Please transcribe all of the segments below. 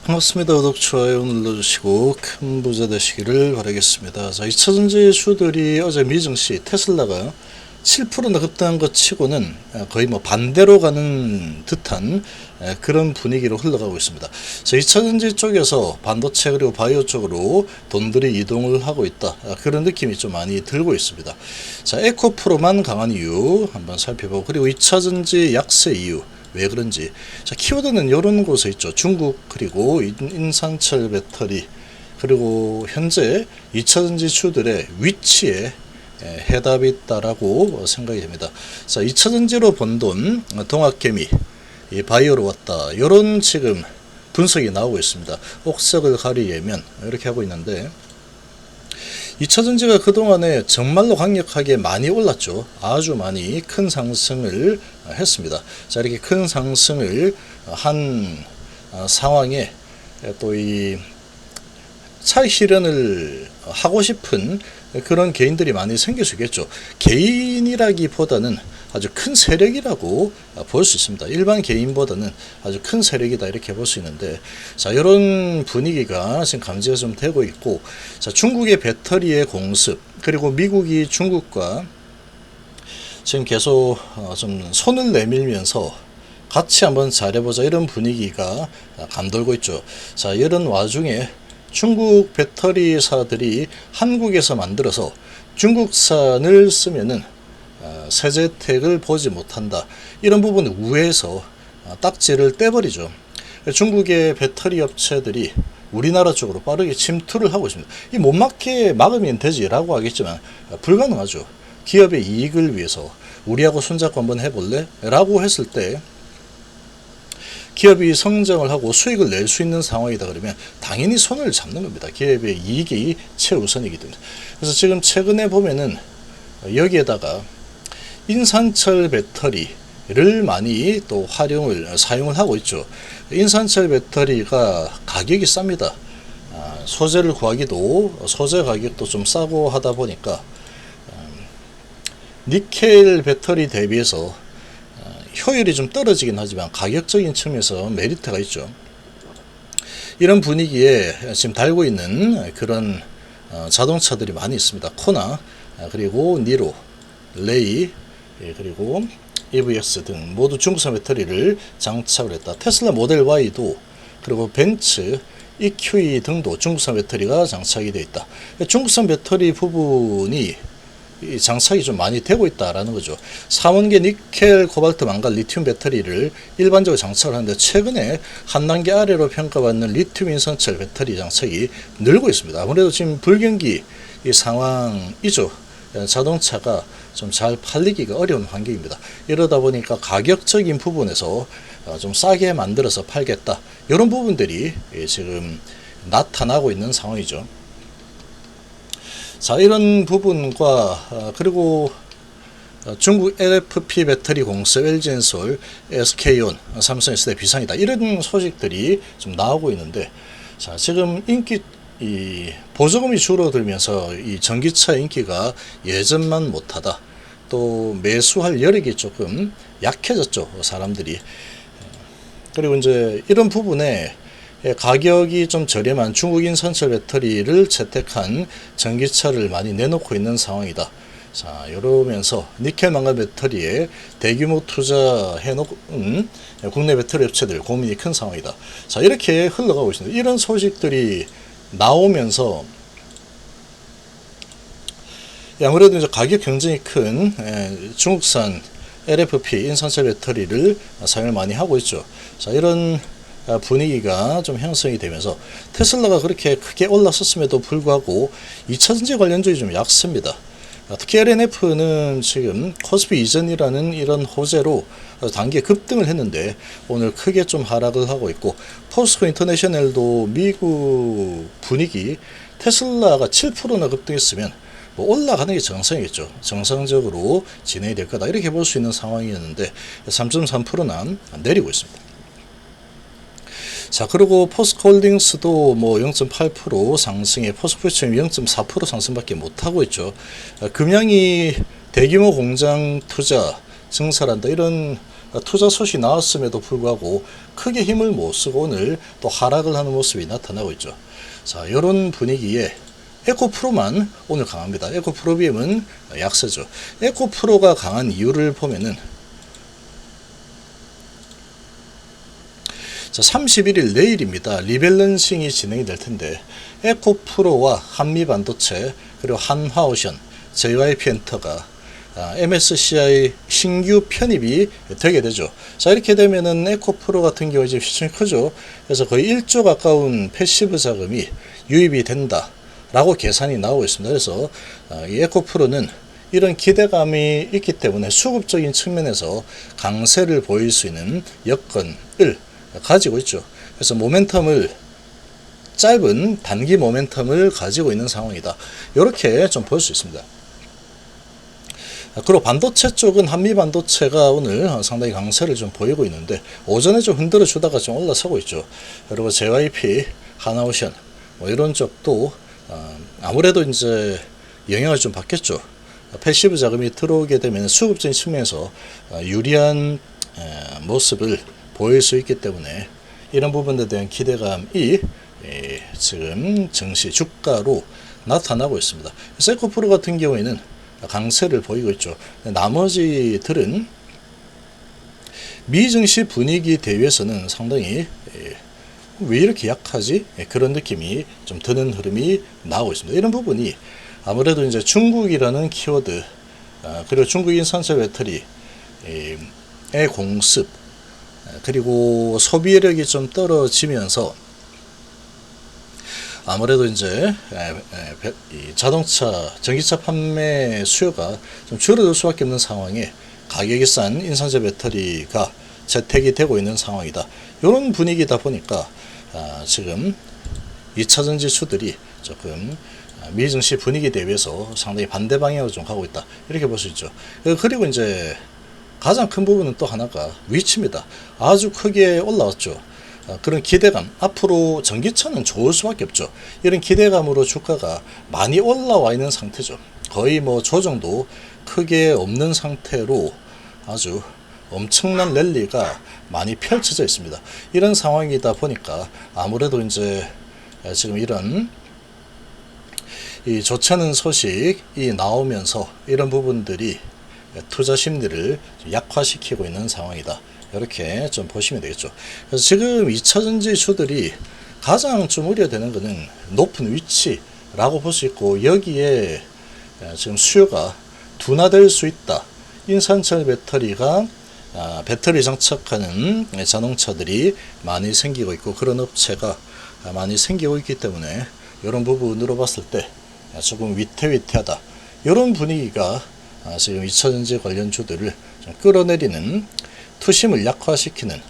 반갑습니다. 구독, 좋아요 눌러주시고 큰 부자 되시기를 바라겠습니다. 자, 2차전지 주들이 어제 미증시 테슬라가 7%나 급등한 것 치고는 거의 뭐 반대로 가는 듯한 그런 분위기로 흘러가고 있습니다. 자, 2차전지 쪽에서 반도체 그리고 바이오 쪽으로 돈들이 이동을 하고 있다. 그런 느낌이 좀 많이 들고 있습니다. 자, 에코프로만 강한 이유 한번 살펴보고, 그리고 2차전지 약세 이유 왜 그런지. 자, 키워드는 이런 곳에 있죠. 중국, 그리고 인산철 배터리, 그리고 현재 2차전지 주들의 위치에 해답이 있다라고 생각이 됩니다. 자, 2차전지로 번 돈, 동학개미, 이 바이오로 왔다. 이런 지금 분석이 나오고 있습니다. 옥석을 가리려면 이렇게 하고 있는데, 2차전지가 그동안에 정말로 강력하게 많이 올랐죠. 아주 많이 큰 상승을 했습니다. 자, 이렇게 큰 상승을 한 상황에 또 이 차익 실현을 하고 싶은 그런 개인들이 많이 생길 수 있겠죠. 개인이라기보다는 아주 큰 세력이라고 볼 수 있습니다. 일반 개인보다는 아주 큰 세력이다 이렇게 볼 수 있는데, 자, 이런 분위기가 지금 감지가 좀 되고 있고, 자, 중국의 배터리의 공습, 그리고 미국이 중국과 지금 계속 좀 손을 내밀면서 같이 한번 잘해보자 이런 분위기가 감돌고 있죠. 자, 이런 와중에 중국 배터리사들이 한국에서 만들어서 중국산을 쓰면은 세제 혜택을 보지 못한다. 이런 부분을 우회해서 딱지를 떼버리죠. 중국의 배터리 업체들이 우리나라 쪽으로 빠르게 침투를 하고 있습니다. 이 못 막게 막으면 되지라고 하겠지만 불가능하죠. 기업의 이익을 위해서 우리하고 손잡고 한번 해볼래? 라고 했을 때 기업이 성장을 하고 수익을 낼 수 있는 상황이다 그러면 당연히 손을 잡는 겁니다. 기업의 이익이 최우선이기 때문에. 그래서 지금 최근에 보면은 여기에다가 인산철 배터리를 많이 또 사용을 하고 있죠. 인산철 배터리가 가격이 쌉니다. 소재를 구하기도, 소재 가격도 좀 싸고 하다 보니까 니켈 배터리 대비해서 효율이 좀 떨어지긴 하지만 가격적인 측면에서 메리트가 있죠. 이런 분위기에 지금 달고 있는 그런 자동차들이 많이 있습니다. 코나, 그리고 니로, 레이, 그리고 EVX 등 모두 중국산 배터리를 장착을 했다. 테슬라 모델 Y도, 그리고 벤츠, EQE 등도 중국산 배터리가 장착이 되어 있다. 중국산 배터리 부분이 장착이 좀 많이 되고 있다라는 거죠. 삼원계 니켈, 코발트, 망간, 리튬 배터리를 일반적으로 장착을 하는데, 최근에 한 단계 아래로 평가받는 리튬 인산철 배터리 장착이 늘고 있습니다. 아무래도 지금 불경기 이 상황이죠. 자동차가 좀 잘 팔리기가 어려운 환경입니다. 이러다 보니까 가격적인 부분에서 좀 싸게 만들어서 팔겠다, 이런 부분들이 지금 나타나고 있는 상황이죠. 자, 이런 부분과 그리고 중국 LFP 배터리 공습, LG엔솔, SK온, 삼성 S대 비상이다, 이런 소식들이 좀 나오고 있는데, 자, 지금 이 보조금이 줄어들면서 이 전기차 인기가 예전만 못하다, 또 매수할 여력이 조금 약해졌죠, 사람들이. 그리고 이제 이런 부분에 가격이 좀 저렴한 중국 인산철 배터리를 채택한 전기차를 많이 내놓고 있는 상황이다. 자, 이러면서 니켈 망간 배터리에 대규모 투자해놓은 국내 배터리 업체들 고민이 큰 상황이다. 자, 이렇게 흘러가고 있습니다. 이런 소식들이 나오면서 아무래도 이제 가격 경쟁이 큰 중국산 LFP 인산철 배터리를 사용을 많이 하고 있죠. 자, 이런 분위기가 좀 형성이 되면서 테슬라가 그렇게 크게 올랐었음에도 불구하고 2차전지 관련주이 좀 약세입니다. 특히 LNF는 지금 코스피 이전이라는 이런 호재로 단기 급등을 했는데 오늘 크게 좀 하락을 하고 있고, 포스코 인터내셔널도 미국 분위기, 테슬라가 7%나 급등했으면 뭐 올라가는 게 정상이겠죠. 정상적으로 진행이 될 거다, 이렇게 볼 수 있는 상황이었는데 3.3%나 내리고 있습니다. 자, 그리고 포스코홀딩스도 뭐 0.8% 상승에 포스코프리미엄 0.4% 상승밖에 못하고 있죠. 금양이 대규모 공장 투자 증설한다, 이런 투자 소식이 나왔음에도 불구하고 크게 힘을 못 쓰고 오늘 또 하락을 하는 모습이 나타나고 있죠. 자, 이런 분위기에 에코프로만 오늘 강합니다. 에코프로비엠은 약세죠. 에코프로가 강한 이유를 보면은 자, 31일 내일입니다. 리밸런싱이 진행이 될 텐데 에코프로와 한미반도체 그리고 한화오션, JYP엔터가 MSCI 신규 편입이 되게 되죠. 자, 이렇게 되면은 에코프로 같은 경우에 지금 시총이 크죠. 그래서 거의 1조 가까운 패시브 자금이 유입이 된다 라고 계산이 나오고 있습니다. 그래서 이 에코프로는 이런 기대감이 있기 때문에 수급적인 측면에서 강세를 보일 수 있는 여건을 가지고 있죠. 그래서 모멘텀을 짧은 단기 모멘텀을 가지고 있는 상황이다. 이렇게 좀 볼 수 있습니다. 그리고 반도체 쪽은 한미반도체가 오늘 상당히 강세를 좀 보이고 있는데 오전에 좀 흔들어 주다가 좀 올라서고 있죠. 그리고 JYP, 하나오션 뭐 이런 쪽도 아무래도 이제 영향을 좀 받겠죠. 패시브 자금이 들어오게 되면 수급적인 측면에서 유리한 모습을 보일 수 있기 때문에 이런 부분에 대한 기대감이 지금 증시 주가로 나타나고 있습니다. 에코프로 같은 경우에는 강세를 보이고 있죠. 나머지들은 미증시 분위기 대비해서는 상당히 왜 이렇게 약하지? 그런 느낌이 좀 드는 흐름이 나오고 있습니다. 이런 부분이 아무래도 이제 중국이라는 키워드 그리고 중국 인산철 배터리의 공습 그리고 소비력이 좀 떨어지면서 아무래도 이제 자동차, 전기차 판매 수요가 좀 줄어들 수밖에 없는 상황에 가격이 싼 인산철 배터리가 재택이 되고 있는 상황이다. 이런 분위기다 보니까 지금 2차전지 수들이 조금 미증시 분위기 대비해서 상당히 반대 방향으로 좀 가고 있다. 이렇게 볼 수 있죠. 그리고 이제 가장 큰 부분은 또 하나가 위치입니다. 아주 크게 올라왔죠. 그런 기대감, 앞으로 전기차는 좋을 수밖에 없죠. 이런 기대감으로 주가가 많이 올라와 있는 상태죠. 거의 뭐 조정도 크게 없는 상태로 아주 엄청난 랠리가 많이 펼쳐져 있습니다. 이런 상황이다 보니까 아무래도 이제 지금 이런 이 좋지 않은 소식이 나오면서 이런 부분들이 투자 심리를 약화시키고 있는 상황이다. 이렇게 좀 보시면 되겠죠. 그래서 지금 2차전지 주들이 가장 좀 우려되는 것은 높은 위치라고 볼 수 있고 여기에 지금 수요가 둔화될 수 있다. 인산철 배터리가 배터리 장착하는 자동차들이 많이 생기고 있고 그런 업체가 많이 생기고 있기 때문에 이런 부분으로 봤을 때 조금 위태위태하다. 이런 분위기가 지금 2차전지 관련 주들을 좀 끌어내리는 투심을 약화시키는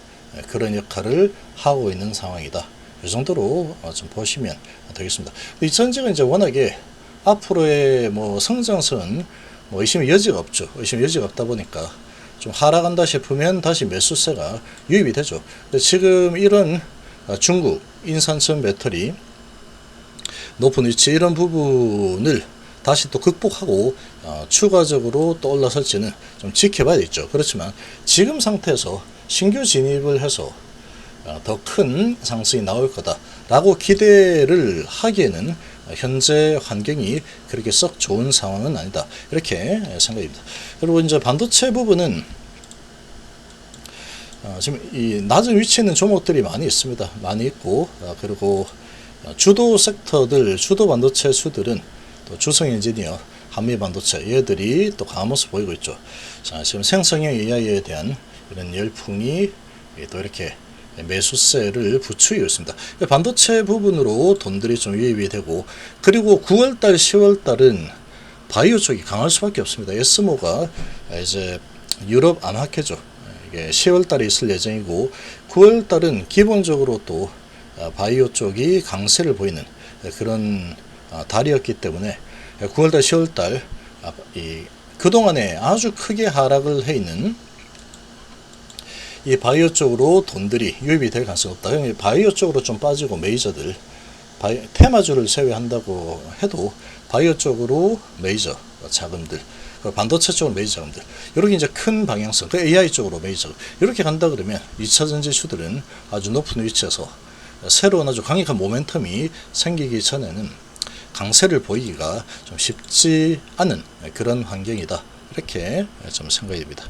그런 역할을 하고 있는 상황이다. 이 정도로 좀 보시면 되겠습니다. 2차전지가 이제 워낙에 앞으로의 뭐 성장선 뭐 의심의 여지가 없죠. 의심의 여지가 없다 보니까 좀 하락한다 싶으면 다시 매수세가 유입이 되죠. 근데 지금 이런 중국 인산철 배터리 높은 위치 이런 부분을 다시 또 극복하고 추가적으로 또 올라설지는 좀 지켜봐야 되겠죠. 그렇지만 지금 상태에서 신규 진입을 해서 더 큰 상승이 나올 거다라고 기대를 하기에는 현재 환경이 그렇게 썩 좋은 상황은 아니다. 이렇게 생각입니다. 그리고 이제 반도체 부분은 지금 이 낮은 위치에 있는 종목들이 많이 있습니다. 많이 있고 그리고 주도 섹터들, 주도 반도체 수들은 또 주성엔지니어, 한미반도체 얘들이 또 강한 모습 보이고 있죠. 자, 지금 생성형 AI에 대한 이런 열풍이 또 이렇게 매수세를 부추기고 있습니다. 반도체 부분으로 돈들이 좀 유입이 되고 그리고 9월달, 10월달은 바이오 쪽이 강할 수밖에 없습니다. 에스모가 이제 유럽 암학회죠. 이게 10월달에 있을 예정이고 9월달은 기본적으로 또 바이오 쪽이 강세를 보이는 그런 달이었기 때문에 9월달, 10월달 그동안에 아주 크게 하락을 해 있는 이 바이오 쪽으로 돈들이 유입이 될 가능성이 없다. 바이오 쪽으로 좀 빠지고 메이저들 테마주를 제외한다고 해도 바이오 쪽으로 메이저 자금들 그 반도체 쪽으로 매집 자금들, 이렇게 이제 큰 방향성, 그 AI 쪽으로 매집 자금, 이렇게 간다 그러면 2차 전지주들은 아주 높은 위치에서 새로운 아주 강력한 모멘텀이 생기기 전에는 강세를 보이기가 좀 쉽지 않은 그런 환경이다, 이렇게 좀 생각이 됩니다.